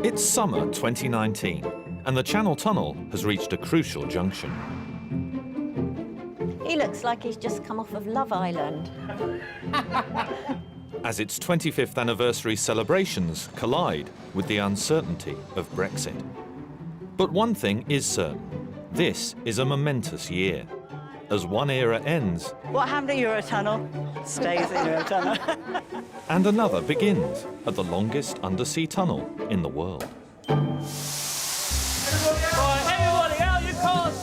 It's summer 2019, and the Channel Tunnel has reached a crucial junction. He looks like he's just come off of Love Island. As its 25th anniversary celebrations collide with the uncertainty of Brexit. But one thing is certain, this is a momentous year. As one era ends... What happened to Eurotunnel stays in Eurotunnel. and another begins at the longest undersea tunnel in the world. Right, everybody out your cars!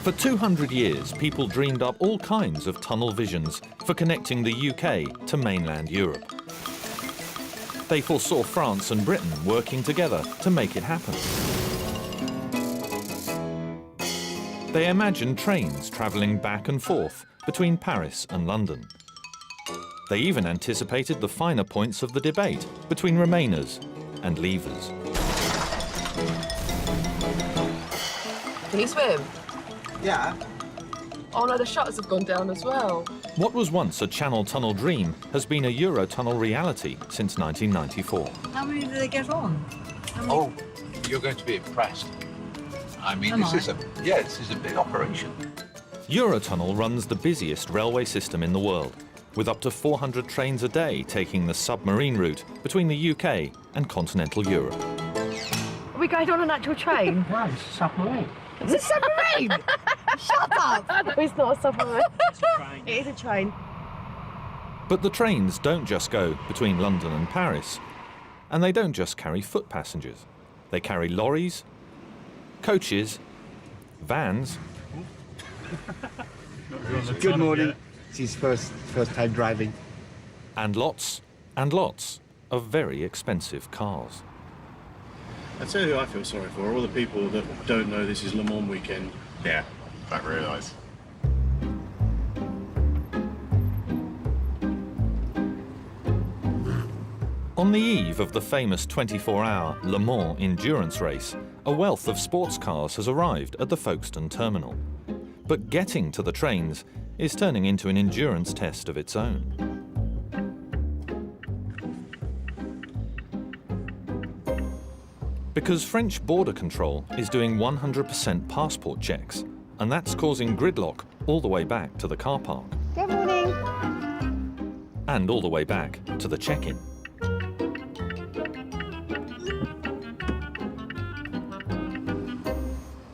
For 200 years, people dreamed up all kinds of tunnel visions for connecting the UK to mainland Europe. They foresaw France and Britain working together to make it happen. They imagined trains travelling back and forth between Paris and London. They even anticipated the finer points of the debate between Remainers and Leavers. Can you swim? Yeah. Oh no, the shutters have gone down as well. What was once a Channel Tunnel dream has been a Eurotunnel reality since 1994. How many do they get on? Oh, you're going to be impressed. I mean, this is a big operation. Eurotunnel runs the busiest railway system in the world, with up to 400 trains a day taking the submarine route between the UK and continental Europe. Are we going on an actual train? No, it's a submarine. It's a submarine! Shut up! No, it's not a submarine. It's a train. It is a train. But the trains don't just go between London and Paris, and they don't just carry foot passengers. They carry lorries, coaches, vans. Good morning. It's his first time driving. And lots of very expensive cars. I tell you who I feel sorry for, all the people that don't know this is Le Mans weekend. Yeah, don't realise. On the eve of the famous 24-hour Le Mans endurance race, a wealth of sports cars has arrived at the Folkestone terminal. But getting to the trains is turning into an endurance test of its own. Because French border control is doing 100% passport checks, and that's causing gridlock all the way back to the car park. Good morning. And all the way back to the check-in.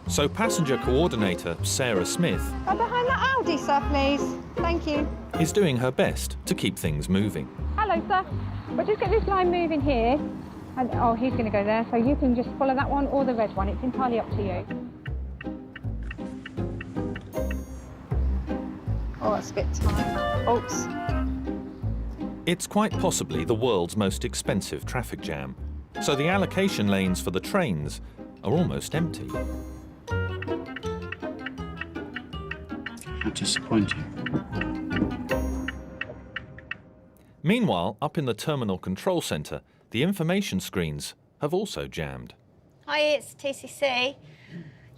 So passenger coordinator Sarah Smith Behind that Audi, sir, please. Thank you. is doing her best to keep things moving. Hello, sir. We'll just get this line moving here. And, oh, he's going to go there, so you can just follow that one or the red one. It's entirely up to you. Oh, that's a bit tight. Oops. It's quite possibly the world's most expensive traffic jam, so the allocation lanes for the trains are almost empty. How disappointing. Meanwhile, up in the terminal control centre, the information screens have also jammed. Hi, it's TCC.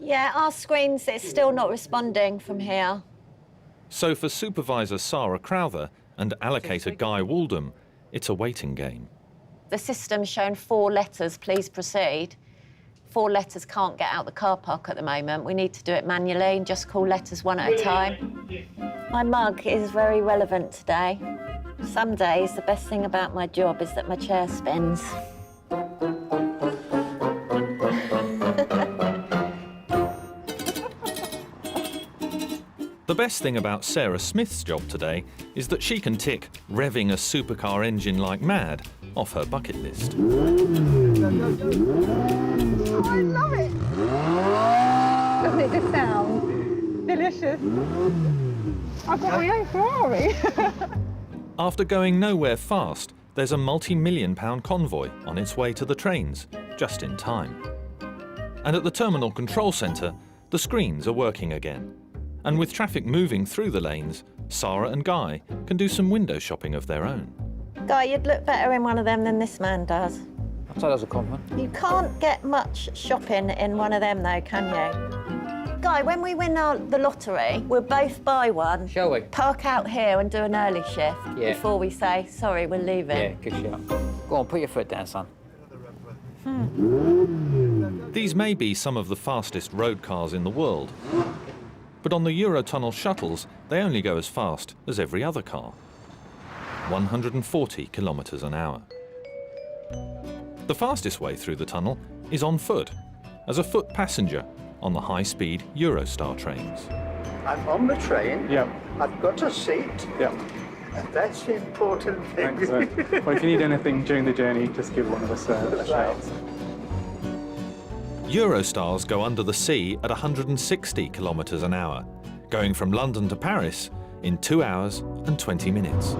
Yeah, our screens, it's still not responding from here. So for Supervisor Sarah Crowther and allocator Guy Waldham, it's a waiting game. The system's shown 4 letters, please proceed. 4 letters can't get out the car park at the moment. We need to do it manually and just call letters one at a time. My mug is very relevant today. Some days, the best thing about my job is that my chair spins. The best thing about Sarah Smith's job today is that she can tick revving a supercar engine like mad off her bucket list. I love it. Doesn't it just sound delicious? I've got my own Ferrari. After going nowhere fast, there's a multi-million-pound convoy on its way to the trains, just in time. And at the terminal control centre, the screens are working again. And with traffic moving through the lanes, Sarah and Guy can do some window shopping of their own. Guy, you'd look better in one of them than this man does. I'll take that as a compliment. You can't get much shopping in one of them, though, can you? Guy, when we win the lottery, we'll both buy one. Shall we? Park out here and do an early shift before we say, sorry, we're leaving. Yeah, good shout. Go on, put your foot down, son. These may be some of the fastest road cars in the world, but on the Eurotunnel shuttles, they only go as fast as every other car. 140 kilometres an hour. The fastest way through the tunnel is on foot, as a foot passenger on the high-speed Eurostar trains. I'm on the train. Yeah. I've got a seat. Yeah. That's the important thing. Excellent. Well, if you need anything during the journey, just give one of us a shout. Eurostars go under the sea at 160 kilometres an hour, going from London to Paris in 2 hours and 20 minutes.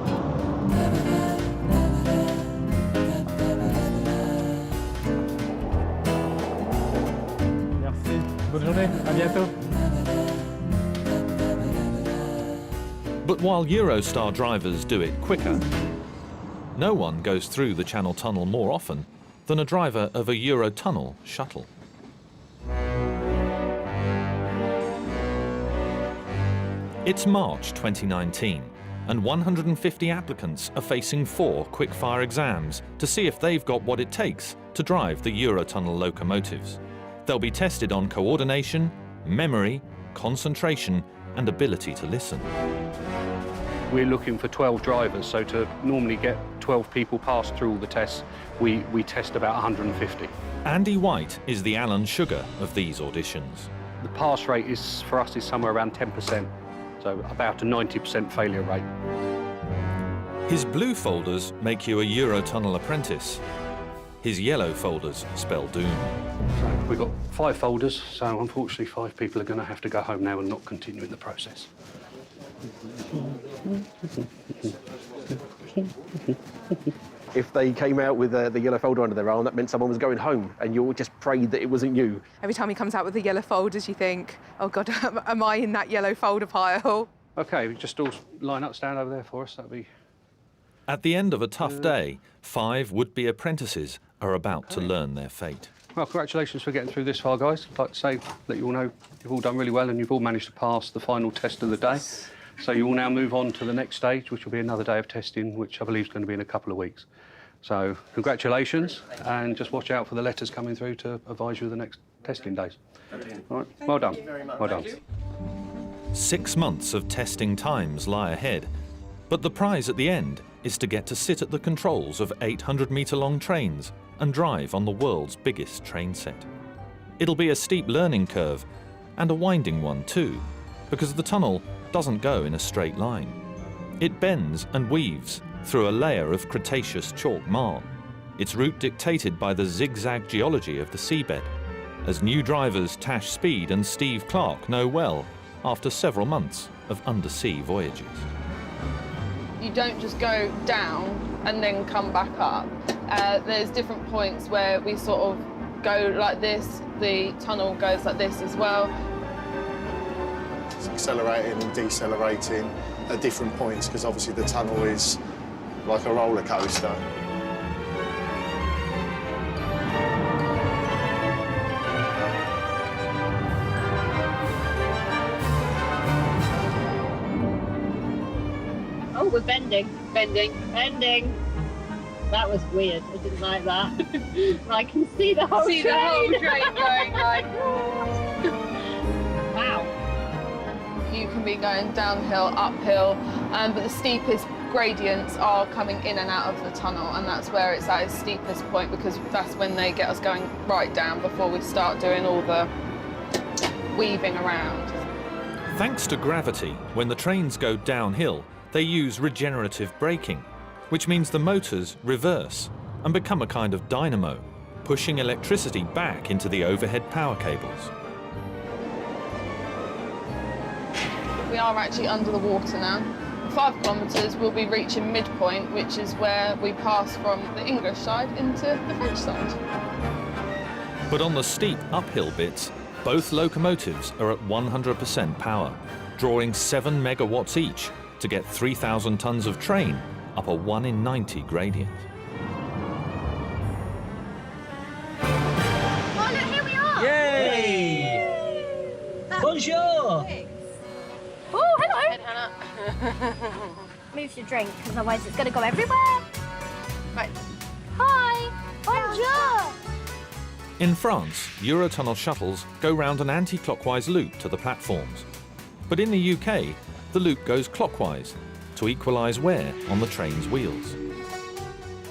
Merci. Bonne journée. À bientôt. But while Eurostar drivers do it quicker, no one goes through the Channel Tunnel more often than a driver of a Eurotunnel shuttle. It's March 2019, and 150 applicants are facing 4 quick-fire exams to see if they've got what it takes to drive the Eurotunnel locomotives. They'll be tested on coordination, memory, concentration, and ability to listen. We're looking for 12 drivers, so to normally get 12 people passed through all the tests, we test about 150. Andy White is the Alan Sugar of these auditions. The pass rate is, for us, is somewhere around 10%, so about a 90% failure rate. His blue folders make you a Eurotunnel apprentice. His yellow folders spell doom. So we've got 5 folders, so unfortunately 5 people are going to have to go home now and not continue in the process. If they came out with the yellow folder under their arm, that meant someone was going home, and you all just prayed that it wasn't you. Every time he comes out with the yellow folders, you think, oh God, am I in that yellow folder pile? OK, just all line up, stand over there for us, that'd be... At the end of a tough day, 5 would-be apprentices are about to learn their fate. Well, congratulations for getting through this far, guys. I'd like to say, let you all know you've all done really well and you've all managed to pass the final test of the day. So you will now move on to the next stage, which will be another day of testing, which I believe is going to be in a couple of weeks. So congratulations, and just watch out for the letters coming through to advise you of the next testing days. All right, well done. Well done. 6 months of testing times lie ahead, but the prize at the end is to get to sit at the controls of 800-metre-long trains and drive on the world's biggest train set. It'll be a steep learning curve, and a winding one too, because the tunnel doesn't go in a straight line. It bends and weaves through a layer of Cretaceous chalk marl, its route dictated by the zigzag geology of the seabed, as new drivers Tash Speed and Steve Clark know well after several months of undersea voyages. You don't just go down and then come back up. There's different points where we sort of go like this, the tunnel goes like this as well. It's accelerating and decelerating at different points, because obviously the tunnel is like a roller coaster. Oh, we're bending. That was weird. I didn't like that. I can see the whole train. The whole train going like... Wow. You can be going downhill, uphill, but the steepest gradients are coming in and out of the tunnel, and that's where it's at its steepest point, because that's when they get us going right down before we start doing all the weaving around. Thanks to gravity, when the trains go downhill, they use regenerative braking, which means the motors reverse and become a kind of dynamo, pushing electricity back into the overhead power cables. We are actually under the water now. 5 kilometres, we'll be reaching midpoint, which is where we pass from the English side into the French side. But on the steep uphill bits, both locomotives are at 100% power, drawing 7 megawatts each to get 3,000 tonnes of train up a 1 in 90 gradient. Oh, look, here we are! Yay! Bonjour! Oh, hello! Move your drink, because otherwise it's going to go everywhere. Right. Hi! Bonjour! In France, Eurotunnel shuttles go round an anti-clockwise loop to the platforms. But in the UK, the loop goes clockwise to equalise wear on the train's wheels.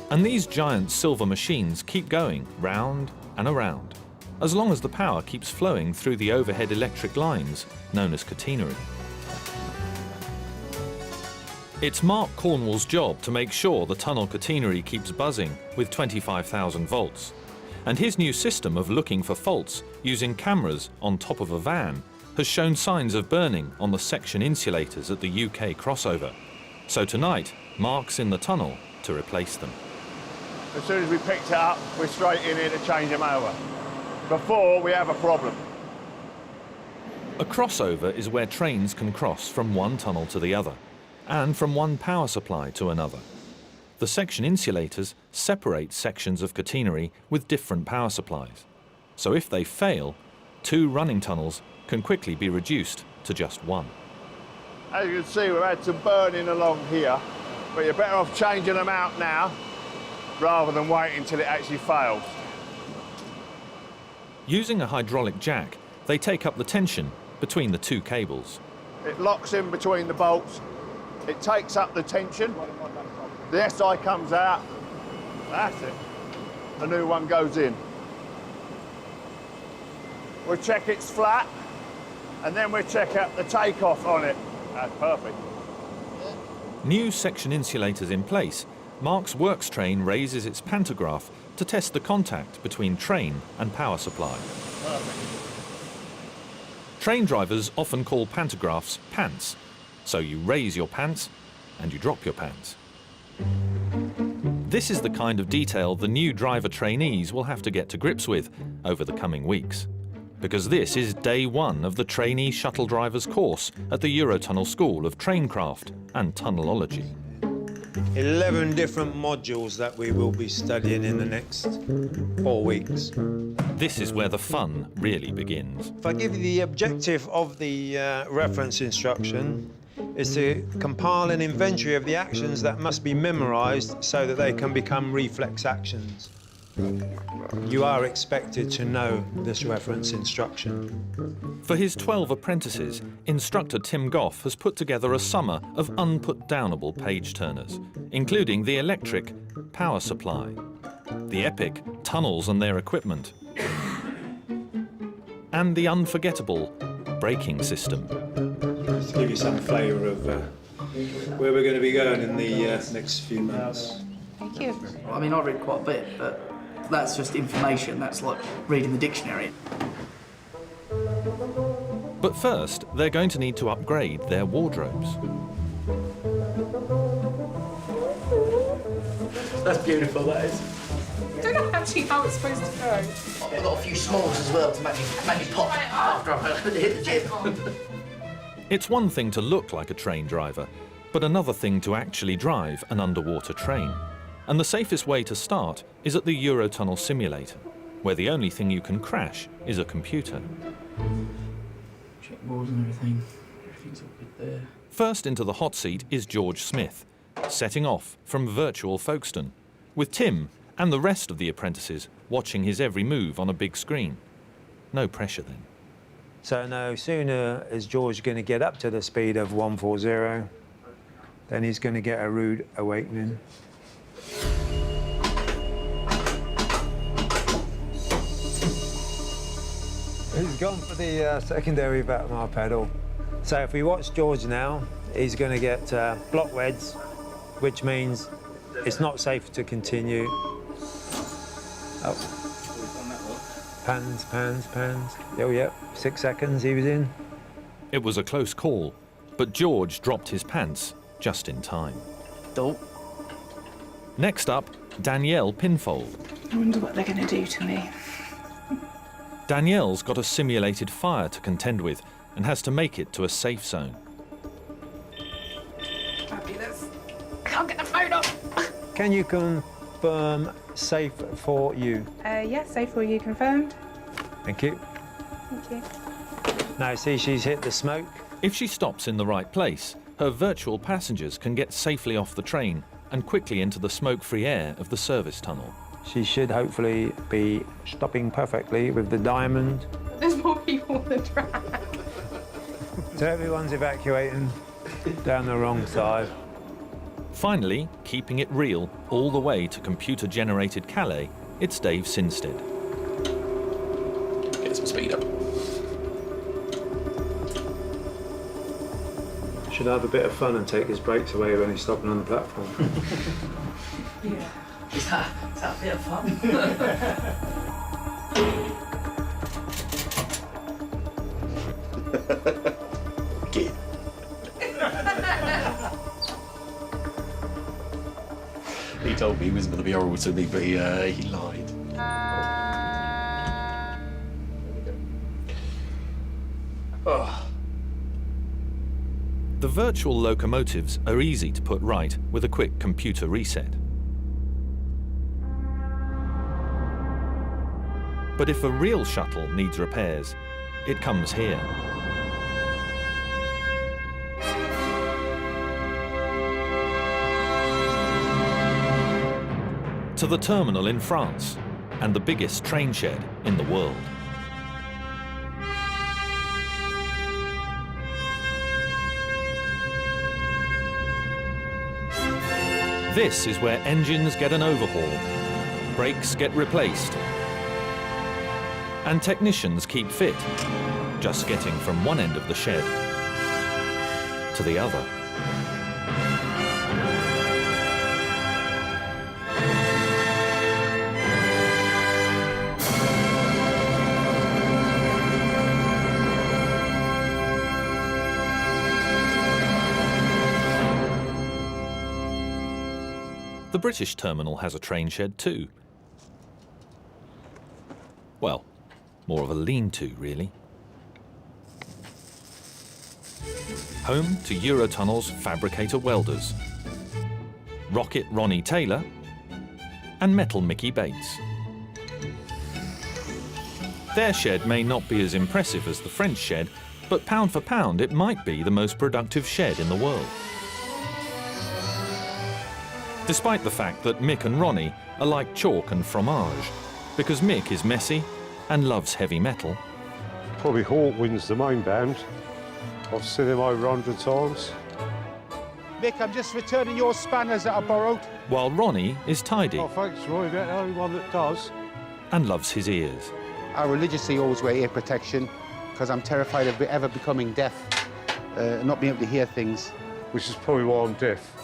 And these giant silver machines keep going round and around, as long as the power keeps flowing through the overhead electric lines known as catenary. It's Mark Cornwall's job to make sure the tunnel catenary keeps buzzing with 25,000 volts. And his new system of looking for faults using cameras on top of a van has shown signs of burning on the section insulators at the UK crossover. So tonight, Mark's in the tunnel to replace them. As soon as we picked it up, we're straight in here to change them over. Before we have a problem. A crossover is where trains can cross from one tunnel to the other, and from one power supply to another. The section insulators separate sections of catenary with different power supplies. So if they fail, 2 running tunnels can quickly be reduced to just 1. As you can see, we've had some burning along here, but you're better off changing them out now rather than waiting until it actually fails. Using a hydraulic jack, they take up the tension between the 2 cables. It locks in between the bolts, it takes up the tension, the SI comes out, that's it. A new one goes in. We'll check it's flat, and then we'll check out the takeoff on it. That's perfect. New section insulators in place, Mark's works train raises its pantograph to test the contact between train and power supply. Train drivers often call pantographs pants, so you raise your pants and you drop your pants. This is the kind of detail the new driver trainees will have to get to grips with over the coming weeks. Because this is day 1 of the trainee shuttle drivers course at the Eurotunnel School of Traincraft and Tunnelology. 11 different modules that we will be studying in the next 4 weeks. This is where the fun really begins. If I give you the objective of the reference instruction, is to compile an inventory of the actions that must be memorised so that they can become reflex actions. You are expected to know this reference instruction. For his 12 apprentices, instructor Tim Goff has put together a summer of unput-downable page-turners, including the electric power supply, the epic tunnels and their equipment, and the unforgettable braking system. Just to give you some flavour of where we're going to be going in the next few months. Thank you. I mean, I read quite a bit, but that's just information. That's like reading the dictionary. But first, they're going to need to upgrade their wardrobes. That's beautiful, that is. I don't know actually how it's supposed to go. I've got a few smalls as well to make me pop after I've hit the gym. It's one thing to look like a train driver, but another thing to actually drive an underwater train. And the safest way to start is at the Eurotunnel simulator, where the only thing you can crash is a computer. Check walls and everything. Everything's all good there. First into the hot seat is George Smith, setting off from virtual Folkestone, with Tim and the rest of the apprentices watching his every move on a big screen. No pressure then. So no sooner is George going to get up to the speed of 140, then he's going to get a rude awakening. He's gone for the secondary Batmar pedal. So if we watch George now, he's going to get block weds, which means it's not safe to continue. Oh. Pans, pans, pans. Oh, yep, 6 seconds he was in. It was a close call, but George dropped his pants just in time. Dope. Next up, Danielle Pinfold. I wonder what they're going to do to me. Danielle's got a simulated fire to contend with and has to make it to a safe zone. Fabulous. Can't get the phone off. Can you confirm safe for you? Yes, safe for you confirmed. Thank you. Thank you. Now, see, she's hit the smoke. If she stops in the right place, her virtual passengers can get safely off the train and quickly into the smoke-free air of the service tunnel. She should hopefully be stopping perfectly with the diamond. There's more people on the track. So everyone's evacuating down the wrong side. Finally, keeping it real all the way to computer-generated Calais, it's Dave Sinstead. Get some speed up. Should have a bit of fun and take his brakes away when he's stopping on the platform. Yeah. Is that a bit of fun? Get. He told me he wasn't going to be horrible to me, but he lied. Oh. The virtual locomotives are easy to put right with a quick computer reset. But if a real shuttle needs repairs, it comes here. To the terminal in France, and the biggest train shed in the world. This is where engines get an overhaul, brakes get replaced, and technicians keep fit, just getting from one end of the shed to the other. The British terminal has a train shed too. Well, more of a lean-to, really. Home to Eurotunnel's fabricator welders, Rocket Ronnie Taylor and Metal Mickey Bates. Their shed may not be as impressive as the French shed, but pound for pound it might be the most productive shed in the world. Despite the fact that Mick and Ronnie are like chalk and fromage, because Mick is messy and loves heavy metal. Probably Hawkwind's the main band. I've seen him over 100 times. Mick, I'm just returning your spanners that I borrowed. While Ronnie is tidy. Oh, thanks, Roy. You're the only one that does. And loves his ears. I religiously always wear ear protection because I'm terrified of ever becoming deaf, not being able to hear things. Which is probably why I'm deaf.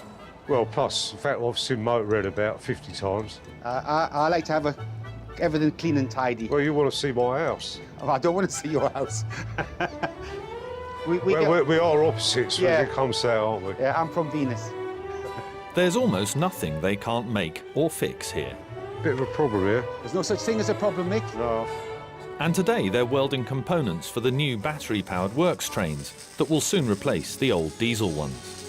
Well, plus the fact I've seen Motorhead about 50 times. I like to have everything clean and tidy. Well, you want to see my house. Oh, I don't want to see your house. we are opposites when it comes to that, aren't we? Yeah, I'm from Venus. There's almost nothing they can't make or fix here. Bit of a problem here. There's no such thing as a problem, Mick. No. And today they're welding components for the new battery-powered works trains that will soon replace the old diesel ones.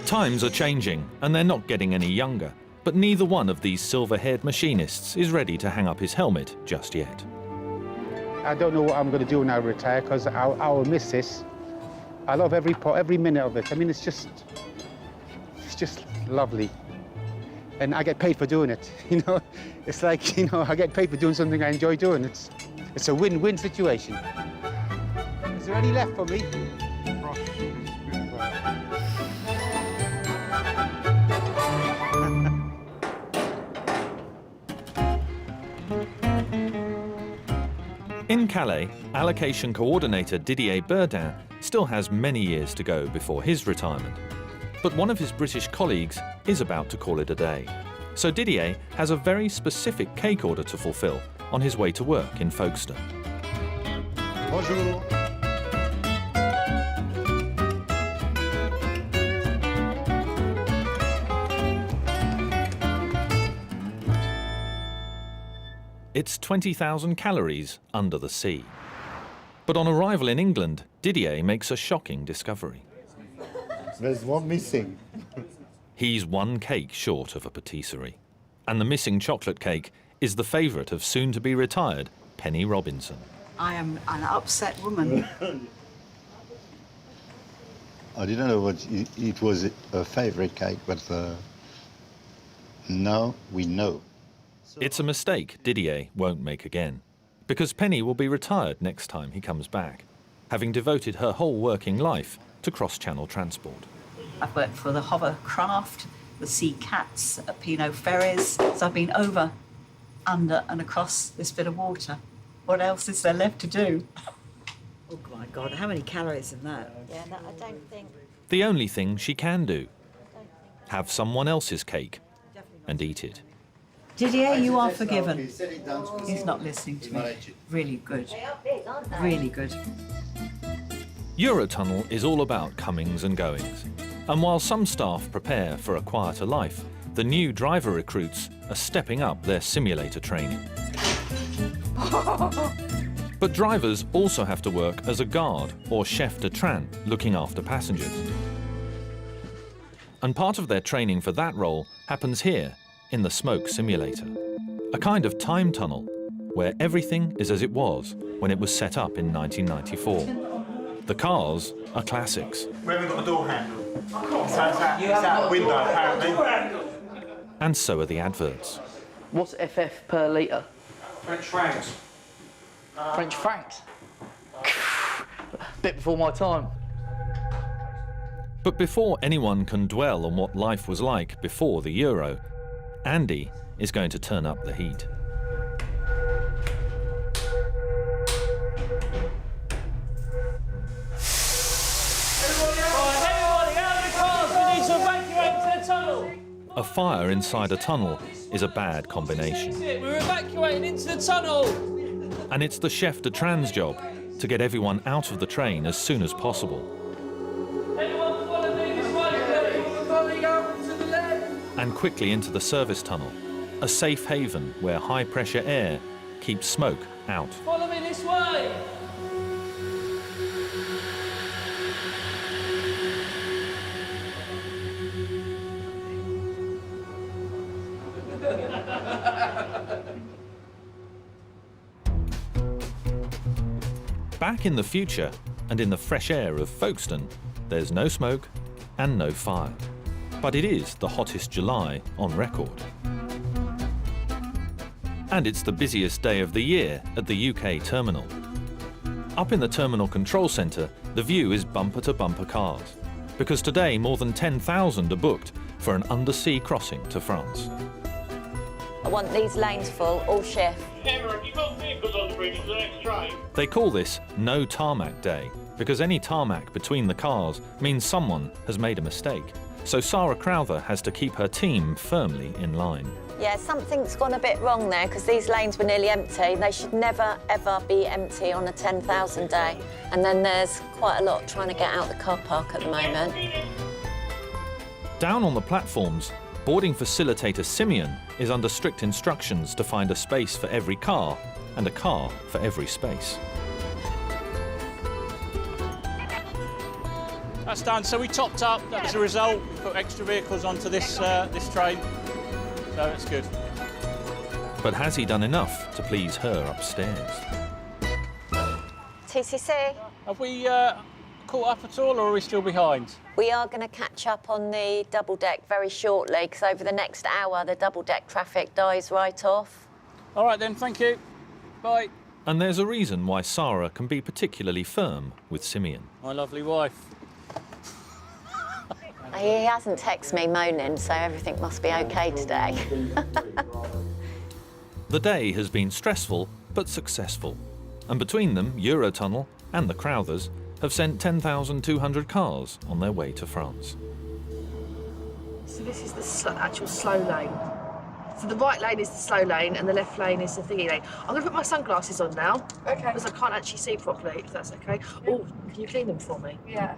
Times are changing, and they're not getting any younger, but neither one of these silver-haired machinists is ready to hang up his helmet just yet. I don't know what I'm going to do when I retire, because I will miss this. I love every minute of it. I mean, it's just lovely. And I get paid for doing it, you know? It's like, you know, I get paid for doing something I enjoy doing. It's a win-win situation. Is there any left for me? In Calais, allocation coordinator Didier Burdin still has many years to go before his retirement. But one of his British colleagues is about to call it a day. So Didier has a very specific cake order to fulfill on his way to work in Folkestone. Bonjour. It's 20,000 calories under the sea. But on arrival in England, Didier makes a shocking discovery. There's one missing. He's one cake short of a patisserie. And the missing chocolate cake is the favourite of soon-to-be-retired Penny Robinson. I am an upset woman. I didn't know what it was a favourite cake, but now we know. It's a mistake Didier won't make again, because Penny will be retired next time he comes back, having devoted her whole working life to cross-channel transport. I've worked for the Hovercraft, the Sea Cats, at Pinot Ferries, so I've been over, under and across this bit of water. What else is there left to do? Oh my God, how many calories in that? Yeah, no, I don't think. The only thing she can do, have someone else's cake and eat it. Didier, you are forgiven. He's not listening to me. Really good. Really good. Eurotunnel is all about comings and goings. And while some staff prepare for a quieter life, the new driver recruits are stepping up their simulator training. But drivers also have to work as a guard or chef de train, looking after passengers. And part of their training for that role happens here, in the smoke simulator. A kind of time tunnel, where everything is as it was when it was set up in 1994. The cars are classics. We haven't got a door handle. So it's out window, apparently. And so are the adverts. What's FF per litre? French francs. French francs? Bit before my time. But before anyone can dwell on what life was like before the Euro, Andy is going to turn up the heat. A fire inside a tunnel is a bad combination. We're evacuating into the tunnel! And it's the chef de train's job to get everyone out of the train as soon as possible. Anyone follow me this way, please? Follow out to the left. And quickly into the service tunnel, a safe haven where high-pressure air keeps smoke out. Follow me this way! Back in the future, and in the fresh air of Folkestone, there's no smoke and no fire. But it is the hottest July on record. And it's the busiest day of the year at the UK terminal. Up in the terminal control centre, the view is bumper-to-bumper cars, because today more than 10,000 are booked for an undersea crossing to France. I want these lanes full, all shift. Emma, have you got vehicles on the bridge for the next train? They call this No Tarmac Day, because any tarmac between the cars means someone has made a mistake. So Sarah Crowther has to keep her team firmly in line. Yeah, something's gone a bit wrong there, because these lanes were nearly empty. They should never, ever be empty on a 10,000 day. And then there's quite a lot trying to get out the car park at the moment. Down on the platforms, boarding facilitator Simeon is under strict instructions to find a space for every car and a car for every space. That's done. So we topped up. That was the result. We put extra vehicles onto this this train, so it's good. But has he done enough to please her upstairs? TCC? Have we caught up at all, or are we still behind? We are going to catch up on the double deck very shortly, because over the next hour the double deck traffic dies right off. All right then, thank you. Bye. And there's a reason why Sarah can be particularly firm with Simeon. My lovely wife. He hasn't texted me moaning, so everything must be okay today. The day has been stressful but successful. And between them, Eurotunnel and the Crowthers have sent 10,200 cars on their way to France. So this is the actual slow lane. So the right lane is the slow lane and the left lane is the thingy lane. I'm going to put my sunglasses on now. Okay. Because I can't actually see properly, if that's okay. Oh, can you clean them for me? Yeah.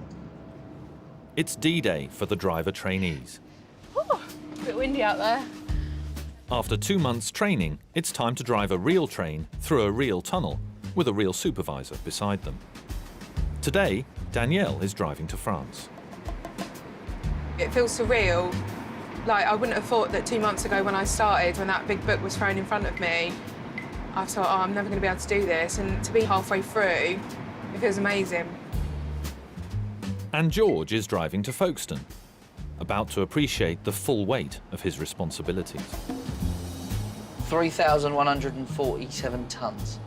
It's D-Day for the driver trainees. Oh, a bit windy out there. After 2 months training, it's time to drive a real train through a real tunnel with a real supervisor beside them. Today, Danielle is driving to France. It feels surreal Like, I wouldn't have thought that 2 months ago when I started, when that big book was thrown in front of me, I thought, oh, I'm never going to be able to do this. And to be halfway through, it feels amazing. And George is driving to Folkestone, about to appreciate the full weight of his responsibilities. 3,147 tonnes.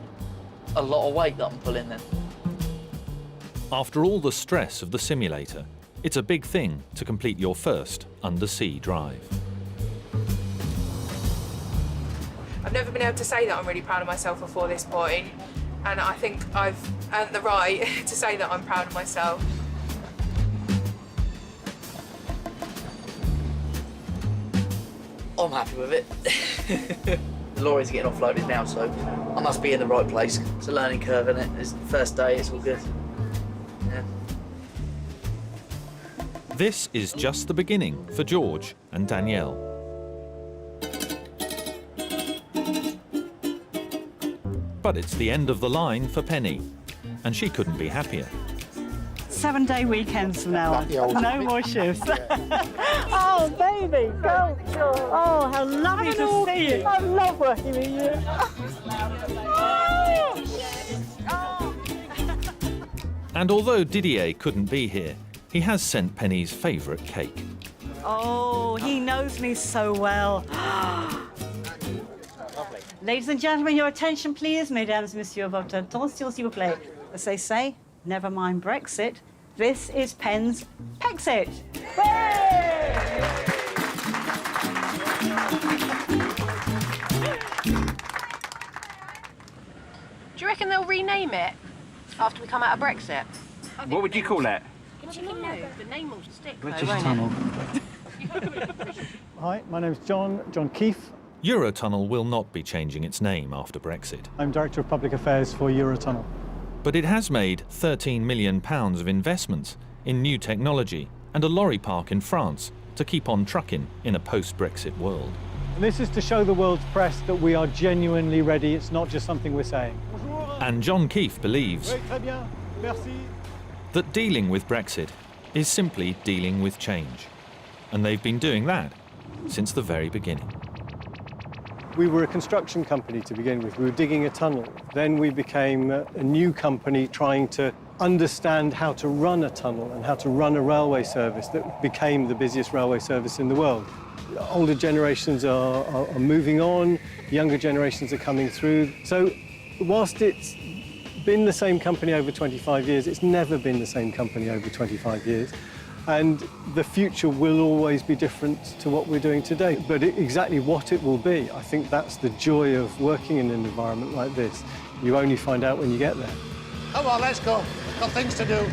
A lot of weight that I'm pulling then. After all the stress of the simulator, it's a big thing to complete your first undersea drive. I've never been able to say that I'm really proud of myself before this point, and I think I've earned the right to say that I'm proud of myself. I'm happy with it. The lorry's getting offloaded now, so I must be in the right place. It's a learning curve, isn't it? It's the first day, it's all good. Yeah. This is just the beginning for George and Danielle. But it's the end of the line for Penny, and she couldn't be happier. 7-day weekends from now on. No more shifts. Oh, baby, go. Oh, how lovely to see you. I love working with you. And although Didier couldn't be here, he has sent Penny's favourite cake. Oh, he knows me so well. Ladies and gentlemen, your attention, please. Mesdames, messieurs, votre attention, s'il vous plaît. As they say, never mind Brexit. This is Penn's Pexit. Do you reckon they'll rename it after we come out of Brexit? What would you call that? The name will stick. British Tunnel. Hi, my name's John Keefe. Eurotunnel will not be changing its name after Brexit. I'm Director of Public Affairs for Eurotunnel. But it has made £13 million of investments in new technology and a lorry park in France to keep on trucking in a post-Brexit world. And this is to show the world's press that we are genuinely ready. It's not just something we're saying. And John Keefe believes that dealing with Brexit is simply dealing with change. And they've been doing that since the very beginning. We were a construction company to begin with. We were digging a tunnel. Then we became a new company trying to understand how to run a tunnel and how to run a railway service that became the busiest railway service in the world. Older generations are moving on, younger generations are coming through. So whilst it's been the same company over 25 years, it's never been the same company over 25 years. And the future will always be different to what we're doing today. But exactly what it will be, I think that's the joy of working in an environment like this. You only find out when you get there. Come on, let's go. Got things to do.